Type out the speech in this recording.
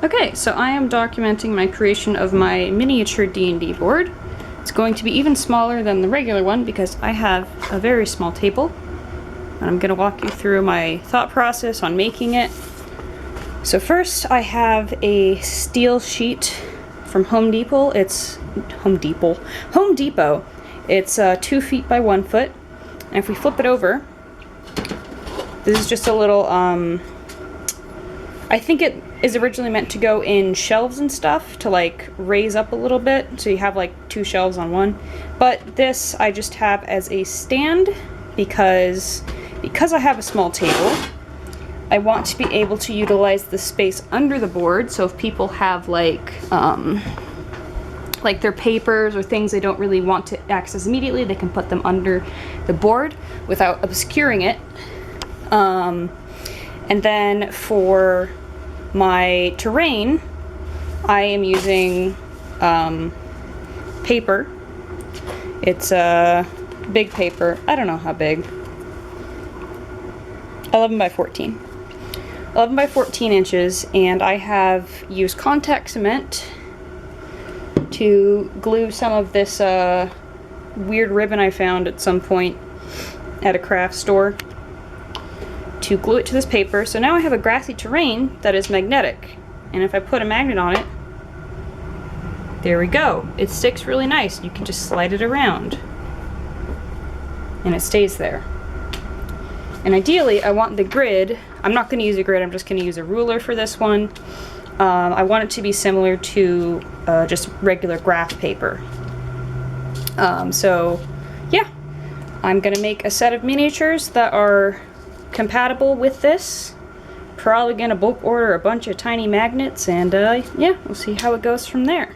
Okay, so I am documenting my creation of my miniature D&D board. It's going to be even smaller than the regular one because I have a very small table. And I'm going to walk you through my thought process on making it. So first I have a steel sheet from Home Depot. It's Home Depot. It's 2 feet by 1 foot. And if we flip it over, this is just a little, I think it is originally meant to go in shelves and stuff to like raise up a little bit, so you have like 2 shelves on one. But this I just have as a stand because I have a small table. I want to be able to utilize the space under the board, so if people have like their papers or things they don't really want to access immediately, they can put them under the board without obscuring it. And then for my terrain, I am using paper. It's a big paper. I don't know how big. 11 by 14. 11 by 14 inches, and I have used contact cement to glue some of this weird ribbon I found at some point at a craft store to glue it to this paper. So now I have a grassy terrain that is magnetic, and if I put a magnet on it, there we go. It sticks really nice. You can just slide it around and it stays there. And ideally I want the grid, I'm not going to use a grid, I'm just going to use a ruler for this one. I want it to be similar to just regular graph paper. So yeah, I'm going to make a set of miniatures that are compatible with this. Probably going to bulk order a bunch of tiny magnets, and yeah, we'll see how it goes from there.